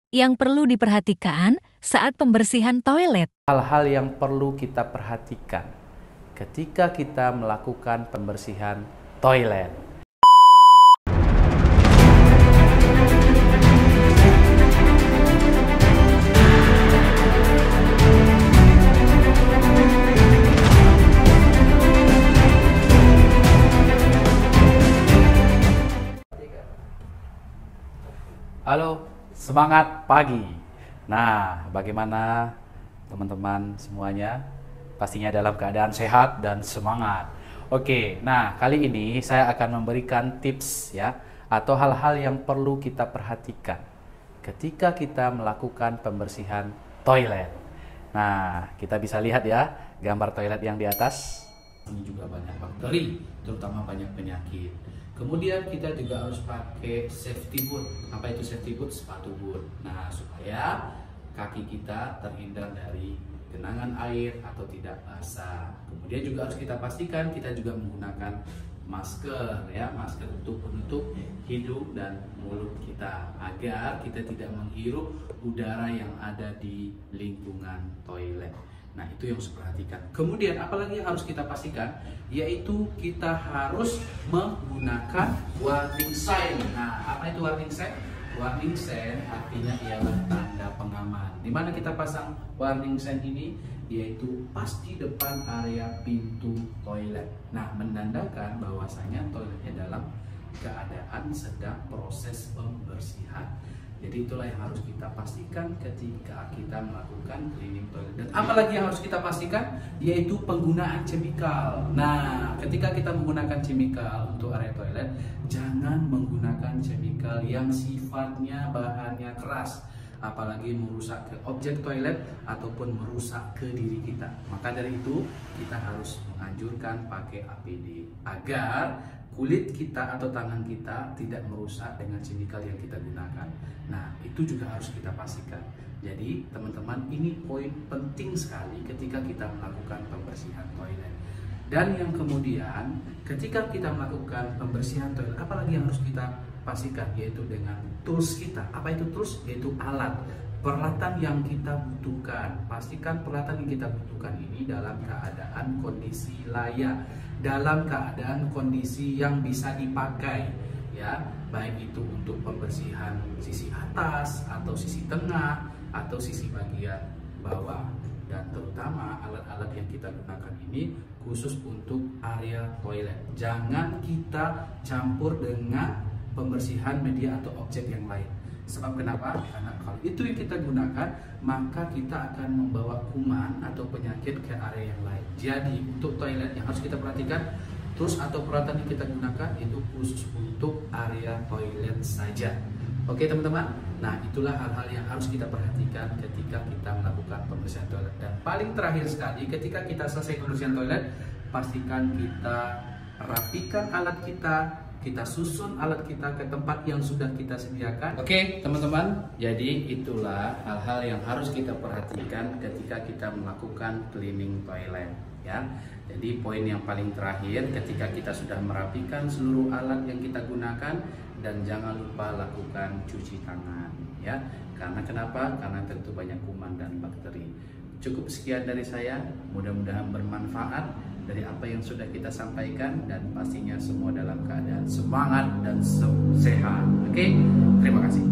yang perlu diperhatikan saat pembersihan toilet. Hal-hal yang perlu kita perhatikan ketika kita melakukan pembersihan toilet. Halo, semangat pagi. Nah, bagaimana teman-teman semuanya? Pastinya dalam keadaan sehat dan semangat. Oke, nah kali ini saya akan memberikan tips ya, atau hal-hal yang perlu kita perhatikan ketika kita melakukan pembersihan toilet. Nah, kita bisa lihat ya, gambar toilet yang di atas. Ini juga banyak bakteri, terutama banyak penyakit. Kemudian kita juga harus pakai safety boot. Apa itu safety boot? Sepatu boot. Nah, supaya kaki kita terhindar dari genangan air atau tidak basah. Kemudian juga harus kita pastikan kita juga menggunakan masker ya, masker untuk penutup hidung dan mulut kita agar kita tidak menghirup udara yang ada di lingkungan toilet. Nah, itu yang harus diperhatikan. Kemudian apalagi yang harus kita pastikan, yaitu kita harus menggunakan warning sign. Nah, apa itu warning sign? Warning sign artinya ialah tanda pengaman. Di mana kita pasang warning sign ini? Yaitu pas di depan area pintu toilet. Nah, menandakan bahwasanya toiletnya dalam keadaan sedang proses pembersihan. Jadi itulah yang harus kita pastikan ketika kita melakukan cleaning toilet. Dan apalagi yang harus kita pastikan, yaitu penggunaan chemical. Nah, ketika kita menggunakan chemical untuk area toilet, jangan menggunakan chemical yang sifatnya bahannya keras, apalagi merusak ke objek toilet ataupun merusak ke diri kita. Maka dari itu kita harus menganjurkan pakai APD agar kulit kita atau tangan kita tidak merusak dengan chemical yang kita gunakan. Nah, itu juga harus kita pastikan. Jadi teman-teman, ini poin penting sekali ketika kita melakukan pembersihan toilet. Dan yang kemudian ketika kita melakukan pembersihan toilet, apalagi yang harus kita pastikan, yaitu dengan tools kita. Apa itu tools? Yaitu alat, peralatan yang kita butuhkan. Pastikan peralatan yang kita butuhkan ini dalam keadaan kondisi layak, dalam keadaan kondisi yang bisa dipakai ya, baik itu untuk pembersihan sisi atas atau sisi tengah atau sisi bagian bawah. Dan terutama alat-alat yang kita gunakan ini khusus untuk area toilet. Jangan kita campur dengan pembersihan media atau objek yang lain. Sebab kenapa? Karena kalau itu yang kita gunakan, maka kita akan membawa kuman atau penyakit ke area yang lain. Jadi untuk toilet yang harus kita perhatikan, tools atau peralatan yang kita gunakan itu khusus untuk area toilet saja. Oke teman-teman, nah itulah hal-hal yang harus kita perhatikan ketika kita melakukan pembersihan toilet. Dan paling terakhir sekali, ketika kita selesai pembersihan toilet, pastikan kita rapikan alat kita susun alat kita ke tempat yang sudah kita sediakan. Oke teman-teman, jadi itulah hal-hal yang harus kita perhatikan ketika kita melakukan cleaning toilet ya. Jadi poin yang paling terakhir, ketika kita sudah merapikan seluruh alat yang kita gunakan, dan jangan lupa lakukan cuci tangan ya. Karena kenapa? Karena tentu banyak kuman dan bakteri. Cukup sekian dari saya, mudah-mudahan bermanfaat dari apa yang sudah kita sampaikan, dan pastinya semua dalam keadaan semangat dan sehat. Oke, terima kasih.